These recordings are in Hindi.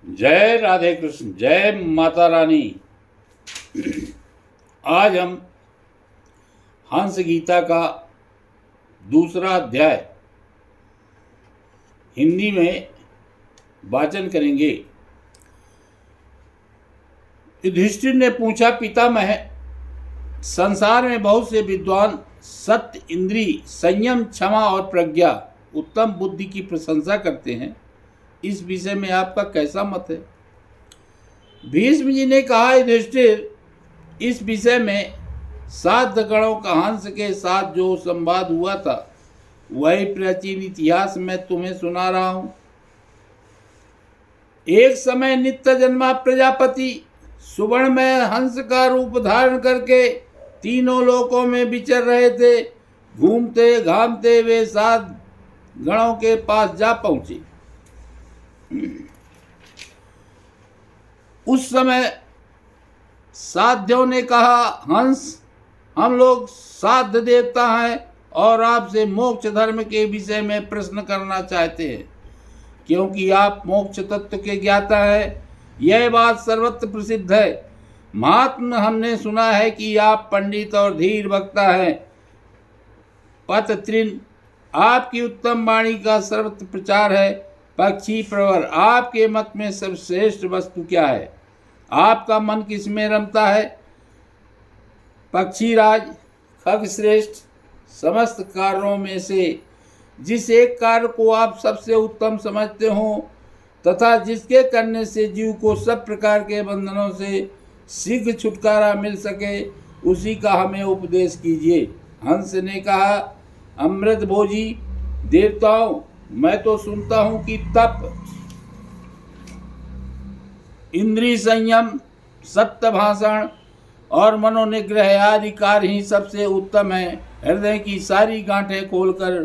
जय राधे कृष्ण, जय माता रानी। आज हम हंस गीता का दूसरा अध्याय हिंदी में वाचन करेंगे। युधिष्ठिर ने पूछा, पितामह, संसार में बहुत से विद्वान सत्य, इंद्रिय, संयम, क्षमा और प्रज्ञा, उत्तम बुद्धि की प्रशंसा करते हैं। इस विषय में आपका कैसा मत है? भीष्म जी ने कहा, युधिष्ठिर, इस विषय में 7 गणों का हंस के साथ जो संवाद हुआ था वही प्राचीन इतिहास में तुम्हें सुना रहा हूं। एक समय नित्य जन्मा प्रजापति सुवर्ण में हंस का रूप धारण करके तीनों लोकों में विचर रहे थे। घूमते घामते वे 7 गणों के पास जा पहुंचे। उस समय साध्यों ने कहा, हंस, हम लोग साध्य देवता हैं और आपसे मोक्ष धर्म के विषय में प्रश्न करना चाहते हैं, क्योंकि आप मोक्ष तत्व के ज्ञाता हैं। यह बात सर्वत्र प्रसिद्ध है। महात्मा, हमने सुना है कि आप पंडित और धीर वक्ता हैं। पतत्रिन, आपकी उत्तम वाणी का सर्वत्र प्रचार है। पक्षी प्रवर, आपके मत में सर्वश्रेष्ठ वस्तु क्या है? आपका मन किसमें रमता है? पक्षीराज, खगश्रेष्ठ, समस्त कार्यों में से जिस एक कार्य को आप सबसे उत्तम समझते हो तथा जिसके करने से जीव को सब प्रकार के बंधनों से शीघ्र छुटकारा मिल सके, उसी का हमें उपदेश कीजिए। हंस ने कहा, अमृत भोजी देवताओं, मैं तो सुनता हूं कि तप, इंद्रिय संयम, सत्य भाषण और मनोनिग्रह आदि कार्य ही सबसे उत्तम है। हृदय की सारी गांठें खोलकर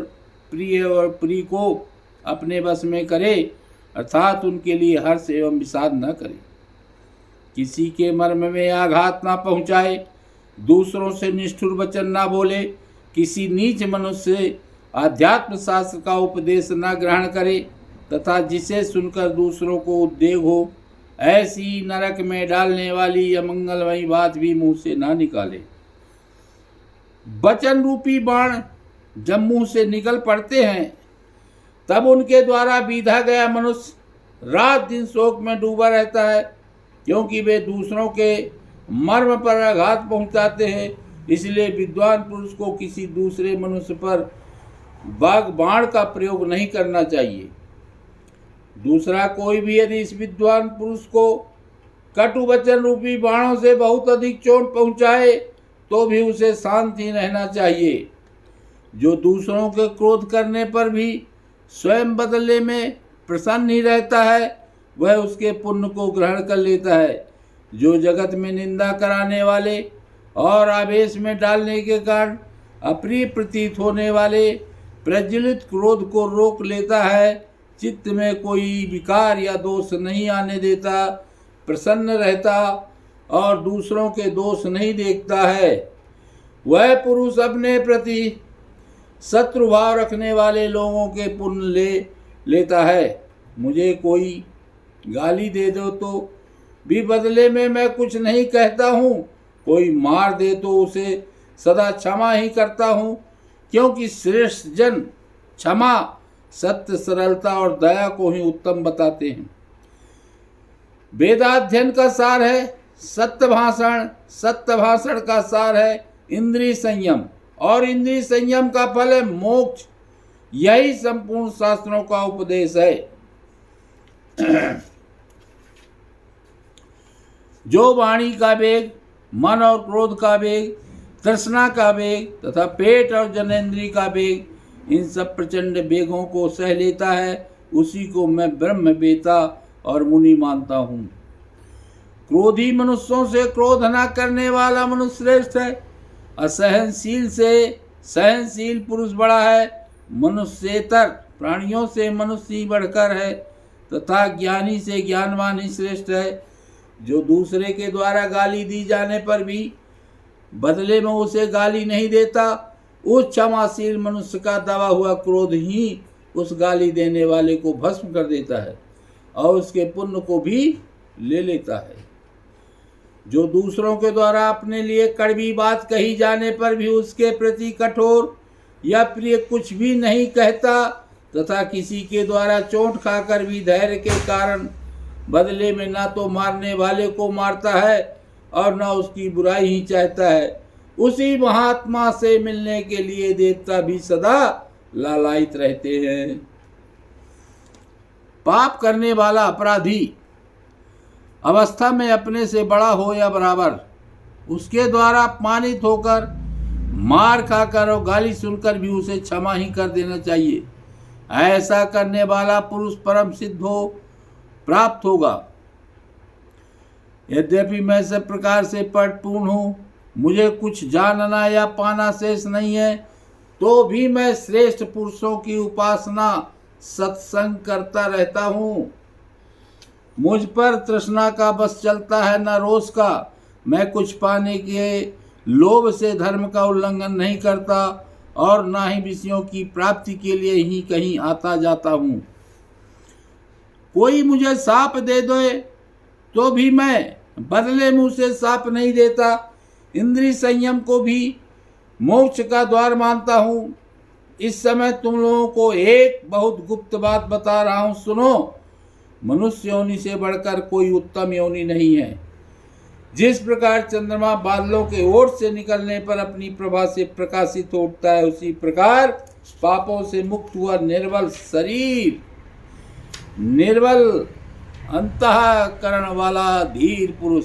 प्रिय और प्रिय को अपने वश में करे, अर्थात उनके लिए हर्ष एवं विषाद न करे। किसी के मर्म में आघात न पहुंचाए, दूसरों से निष्ठुर वचन न बोले, किसी नीच मनुष्य से आध्यात्म शास्त्र का उपदेश न ग्रहण करे तथा जिसे सुनकर दूसरों को उद्वेग हो, ऐसी नरक में डालने वाली अमंगलमयी बात भी मुंह से ना निकाले। वचन रूपी बाण जब मुंह से निकल पड़ते हैं तब उनके द्वारा बीधा गया मनुष्य रात दिन शोक में डूबा रहता है, क्योंकि वे दूसरों के मर्म पर आघात पहुंचाते हैं। इसलिए विद्वान पुरुष को किसी दूसरे मनुष्य पर बाण का प्रयोग नहीं करना चाहिए। दूसरा कोई भी यदि इस विद्वान पुरुष को कटु वचन रूपी बाणों से बहुत अधिक चोट पहुंचाए तो भी उसे शांत ही रहना चाहिए। जो दूसरों के क्रोध करने पर भी स्वयं बदले में प्रसन्न ही रहता है, वह उसके पुण्य को ग्रहण कर लेता है। जो जगत में निंदा कराने वाले और आवेश में डालने के कारण अप्रिय प्रतीत होने वाले प्रज्वलित क्रोध को रोक लेता है, चित्त में कोई विकार या दोष नहीं आने देता, प्रसन्न रहता और दूसरों के दोष नहीं देखता है, वह पुरुष अपने प्रति शत्रुभाव रखने वाले लोगों के पुण्य लेता है। मुझे कोई गाली दे दो तो भी बदले में मैं कुछ नहीं कहता हूँ, कोई मार दे तो उसे सदा क्षमा ही करता हूँ, क्योंकि श्रेष्ठ जन क्षमा, सत्य, सरलता और दया को ही उत्तम बताते हैं। वेदाध्ययन का सार है सत्य भाषण, सत्य भाषण का सार है इंद्रिय संयम और इंद्रिय संयम का फल है मोक्ष। यही संपूर्ण शास्त्रों का उपदेश है। जो वाणी का वेग, मन और क्रोध का वेग, तृष्णा का वेग तथा पेट और जनेंद्रिय का वेग, इन सब प्रचंड वेगों को सह लेता है, उसी को मैं ब्रह्म वेता और मुनि मानता हूँ। क्रोधी मनुष्यों से क्रोध न करने वाला मनुष्य श्रेष्ठ है। असहनशील से सहनशील पुरुष बड़ा है। मनुष्येतर प्राणियों से मनुष्य ही बढ़कर है तथा ज्ञानी से ज्ञानवान ही श्रेष्ठ है। जो दूसरे के द्वारा गाली दी जाने पर भी बदले में उसे गाली नहीं देता, उस क्षमाशील मनुष्य का दबा हुआ क्रोध ही उस गाली देने वाले को भस्म कर देता है और उसके पुण्य को भी ले लेता है। जो दूसरों के द्वारा अपने लिए कड़वी बात कही जाने पर भी उसके प्रति कठोर या प्रिय कुछ भी नहीं कहता तथा किसी के द्वारा चोट खाकर भी धैर्य के कारण बदले में ना तो मारने वाले को मारता है और ना उसकी बुराई ही चाहता है, उसी महात्मा से मिलने के लिए देवता भी सदा लालायित रहते हैं। पाप करने वाला अपराधी अवस्था में अपने से बड़ा हो या बराबर, उसके द्वारा अपमानित होकर, मार खाकर और गाली सुनकर भी उसे क्षमा ही कर देना चाहिए। ऐसा करने वाला पुरुष परम सिद्ध हो प्राप्त होगा। यद्यपि मैं सब प्रकार से पटपूर्ण हूँ, मुझे कुछ जानना या पाना शेष नहीं है, तो भी मैं श्रेष्ठ पुरुषों की उपासना सत्संग करता रहता हूँ। मुझ पर तृष्णा का बस चलता है न रोष का। मैं कुछ पाने के लोभ से धर्म का उल्लंघन नहीं करता और ना ही विषयों की प्राप्ति के लिए ही कहीं आता जाता हूँ। कोई मुझे साप दे दे तो भी मैं बदले मुँह से साप नहीं देता। इंद्रिय संयम को भी मोक्ष का द्वार मानता हूँ। इस समय तुम लोगों को एक बहुत गुप्त बात बता रहा हूँ, सुनो। मनुष्य योनि से बढ़कर कोई उत्तम योनि नहीं है। जिस प्रकार चंद्रमा बादलों के ओर से निकलने पर अपनी प्रभा से प्रकाशित हो उठता है, उसी प्रकार पापों से मुक्त हुआ निर्बल शरीर, निर्बल अंतःकरण वाला धीर पुरुष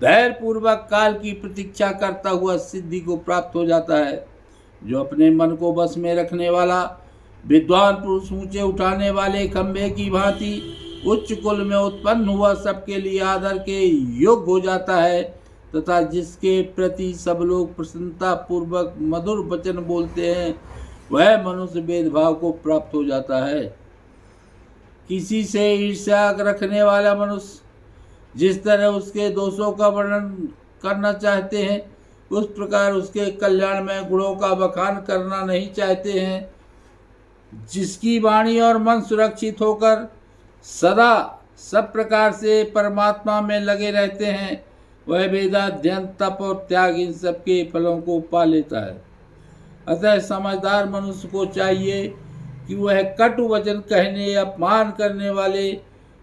धैर्य पूर्वक काल की प्रतीक्षा करता हुआ सिद्धि को प्राप्त हो जाता है। जो अपने मन को बस में रखने वाला विद्वान पुरुष ऊंचे उठाने वाले खंभे की भांति उच्च कुल में उत्पन्न हुआ सबके लिए आदर के योग्य हो जाता है तथा जिसके प्रति सब लोग प्रसन्नता पूर्वक मधुर वचन बोलते हैं, वह मनुष्य भेदभाव को प्राप्त हो जाता है। किसी से ईर्ष्या रखने वाला मनुष्य जिस तरह उसके दोषों का वर्णन करना चाहते हैं, उस प्रकार उसके कल्याण में गुणों का बखान करना नहीं चाहते हैं। जिसकी वाणी और मन सुरक्षित होकर सदा सब प्रकार से परमात्मा में लगे रहते हैं, वह वेदाध्ययन, तप और त्याग इन सबके फलों को पा लेता है। अतः समझदार मनुष्य को चाहिए कि वह कटु वचन कहने, अपमान करने वाले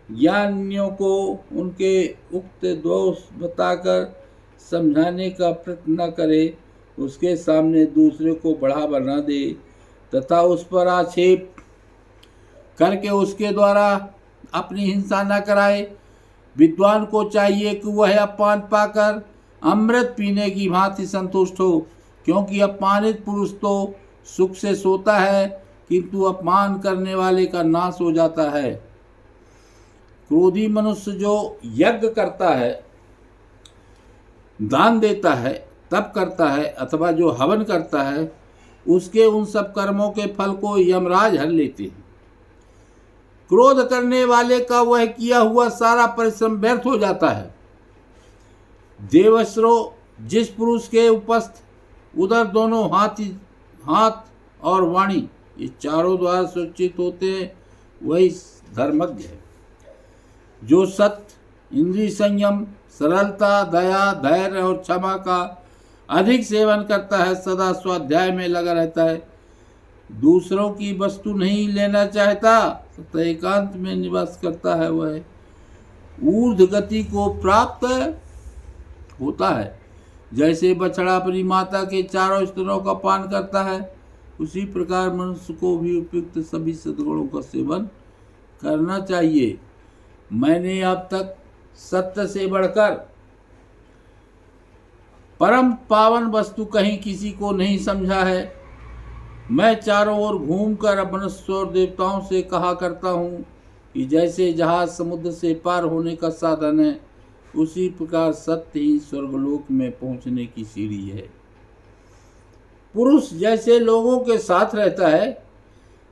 ज्ञानियों को उनके उक्त दोष बताकर समझाने का प्रयत्न न करे, उसके सामने दूसरे को बढ़ावा न दे तथा उस पर आक्षेप करके उसके द्वारा अपनी हिंसा न कराए। विद्वान को चाहिए कि वह अपमान पाकर अमृत पीने की भांति संतुष्ट हो, क्योंकि अपमानित पुरुष तो सुख से सोता है किंतु अपमान करने वाले का नाश हो जाता है। क्रोधी मनुष्य जो यज्ञ करता है, दान देता है, तप करता है अथवा जो हवन करता है, उसके उन सब कर्मों के फल को यमराज हर लेते हैं। क्रोध करने वाले का वह किया हुआ सारा परिश्रम व्यर्थ हो जाता है। देवश्रो जिस पुरुष के उपस्थ उधर दोनों हाथ और वाणी ये चारों द्वार सुरक्षित होते हैं, वही धर्मज्ञ है। जो सत्य, इंद्रिय संयम, सरलता, दया, धैर्य और क्षमा का अधिक सेवन करता है, सदा स्वाध्याय में लगा रहता है, दूसरों की वस्तु नहीं लेना चाहता तथा एकांत में निवास करता है, वह ऊर्ध गति को प्राप्त होता है। जैसे बछड़ा अपनी माता के चारों स्तनों का पान करता है, उसी प्रकार मनुष्य को भी उपयुक्त सभी सद्गुणों का सेवन करना चाहिए। मैंने अब तक सत्य से बढ़कर परम पावन वस्तु कहीं किसी को नहीं समझा है। मैं चारों ओर घूमकर मनुष्य और देवताओं से कहा करता हूँ कि जैसे जहाज समुद्र से पार होने का साधन है, उसी प्रकार सत्य ही स्वर्गलोक में पहुँचने की सीढ़ी है। पुरुष जैसे लोगों के साथ रहता है,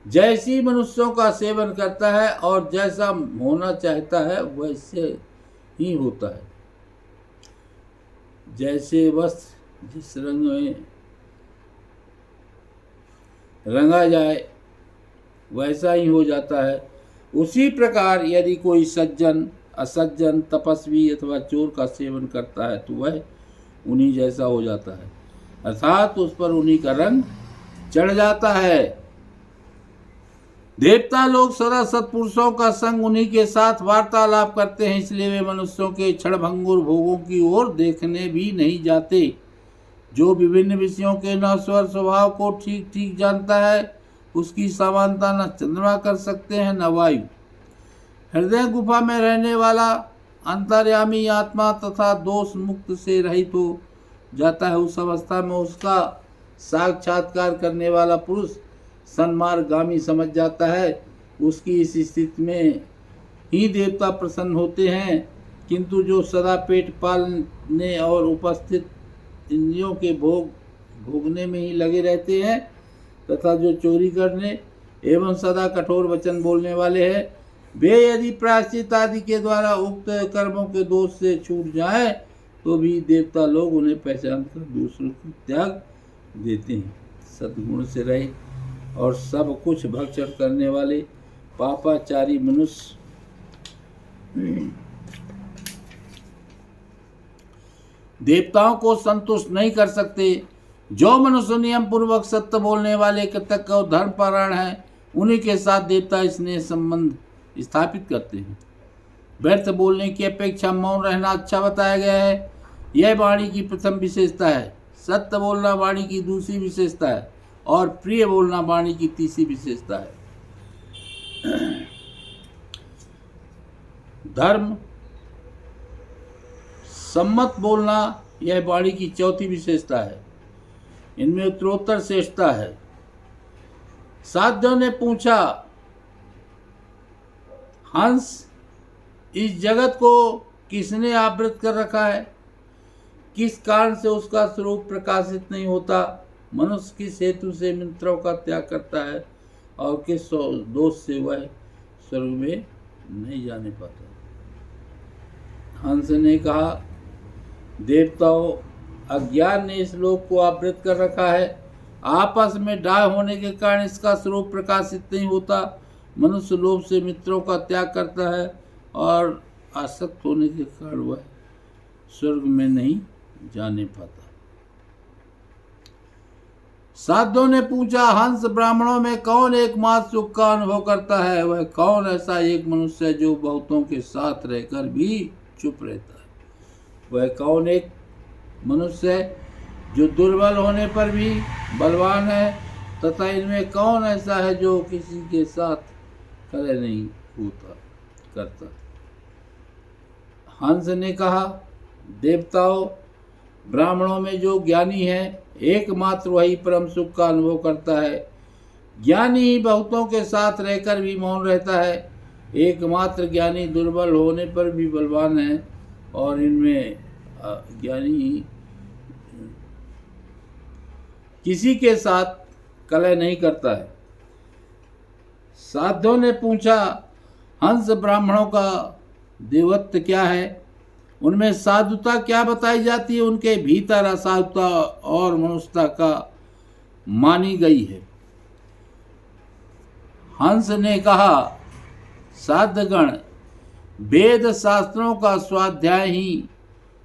जैसी मनुष्यों का सेवन करता है और जैसा होना चाहता है वैसे ही होता है। जैसे वस्त्र जिस रंग में रंगा जाए वैसा ही हो जाता है, उसी प्रकार यदि कोई सज्जन, असज्जन, तपस्वी अथवा चोर का सेवन करता है तो वह उन्हीं जैसा हो जाता है, अर्थात उस पर उन्हीं का रंग चढ़ जाता है। देवता लोग सदा सत्पुरुषों का संग उन्हीं के साथ वार्तालाप करते हैं, इसलिए वे मनुष्यों के क्षणभंगुर भोगों की ओर देखने भी नहीं जाते। जो विभिन्न विषयों के नश्वर स्वभाव को ठीक ठीक जानता है, उसकी समानता न चंद्रमा कर सकते हैं न वायु। हृदय गुफा में रहने वाला अंतर्यामी आत्मा तथा दोष मुक्त से रहित हो जाता है। उस अवस्था में उसका साक्षात्कार करने वाला पुरुष सन्मार्गगामी समझ जाता है। उसकी इस स्थिति में ही देवता प्रसन्न होते हैं, किंतु जो सदा पेट पालने और उपस्थित इंद्रियों के भोगने में ही लगे रहते हैं तथा जो चोरी करने एवं सदा कठोर वचन बोलने वाले हैं, वे यदि प्रायश्चित आदि के द्वारा उक्त कर्मों के दोष से छूट जाएं तो भी देवता लोग उन्हें पहचान कर दूसरों को त्याग देते हैं। सद्गुण से रहे और सब कुछ भक्षण करने वाले पापाचारी मनुष्य देवताओं को संतुष्ट नहीं कर सकते। जो मनुष्य नियम पूर्वक सत्य बोलने वाले, कृतज्ञ और धर्मपरायण हैं, उन्हीं के साथ देवता स्नेह संबंध स्थापित करते हैं। व्यर्थ बोलने की अपेक्षा मौन रहना अच्छा बताया गया है। यह वाणी की प्रथम विशेषता है। सत्य बोलना वाणी की दूसरी विशेषता है और प्रिय बोलना वाणी की तीसरी विशेषता है। धर्म सम्मत बोलना यह वाणी की चौथी विशेषता है। इनमें उत्तरोत्तर श्रेष्ठता है। साध्यों ने पूछा, हंस, इस जगत को किसने आवृत कर रखा है? किस कारण से उसका स्वरूप प्रकाशित नहीं होता? मनुष्य किस हेतु से मित्रों का त्याग करता है और किस दोष से वह स्वर्ग में नहीं जाने पाता? हंस ने कहा, देवताओं, अज्ञान ने इस लोक को आवृत कर रखा है। आपस में डाह होने के कारण इसका स्वरूप प्रकाशित नहीं होता। मनुष्य लोभ से मित्रों का त्याग करता है और आसक्त होने के कारण वह स्वर्ग में नहीं जाने पाता। साधुओं ने पूछा, हंस, ब्राह्मणों में कौन एकमात्र सुख का अनुभव करता है? वह कौन ऐसा एक मनुष्य है जो बहुतों के साथ रहकर भी चुप रहता है? वह कौन एक मनुष्य है जो दुर्बल होने पर भी बलवान है? तथा इनमें कौन ऐसा है जो किसी के साथ कलह नहीं करता? हंस ने कहा, देवताओं, ब्राह्मणों में जो ज्ञानी है, एकमात्र वही परम सुख का अनुभव करता है। ज्ञानी ही बहुतों के साथ रहकर भी मौन रहता है। एकमात्र ज्ञानी दुर्बल होने पर भी बलवान है और इनमें ज्ञानी किसी के साथ कलह नहीं करता है। साधुओं ने पूछा, हंस, ब्राह्मणों का देवत्व क्या है? उनमें साधुता क्या बताई जाती है? उनके भीतर असाधुता और मनुष्यता का मानी गई है। हंस ने कहा, साधगण, वेद शास्त्रों का स्वाध्याय ही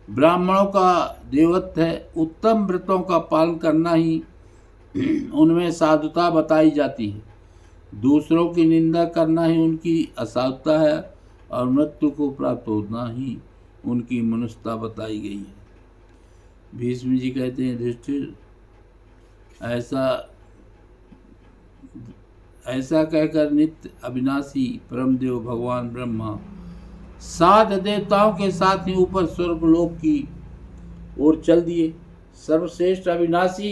ब्राह्मणों का देवत्व है। उत्तम व्रतों का पालन करना ही उनमें साधुता बताई जाती है। दूसरों की निंदा करना ही उनकी असाधुता है और मृत्यु को प्राप्त होना ही उनकी मनुष्यता बताई गई है। भीष्म जी कहते हैं, युधिष्ठिर, ऐसा कहकर नित्य अविनाशी परमदेव भगवान ब्रह्मा साध देवताओं के साथ ही ऊपर स्वर्गलोक की ओर चल दिए। सर्वश्रेष्ठ अविनाशी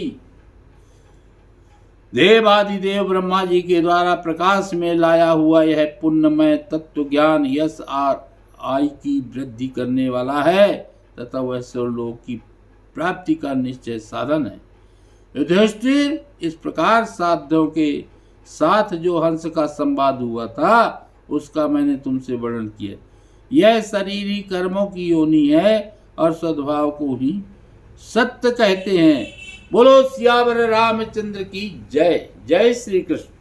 देवादिदेव ब्रह्मा जी के द्वारा प्रकाश में लाया हुआ यह पुण्यमय तत्व ज्ञान यश और आयु की वृद्धि करने वाला है तथा वह स्वर्गलोक की प्राप्ति का निश्चय साधन है। युधिष्ठिर, इस प्रकार साध्यों के साथ जो हंस का संवाद हुआ था उसका मैंने तुमसे वर्णन किया। यह शरीरी कर्मों की योनि है और सद्भाव को ही सत्य कहते हैं। बोलो सियावर रामचंद्र की जय। जय श्री कृष्ण।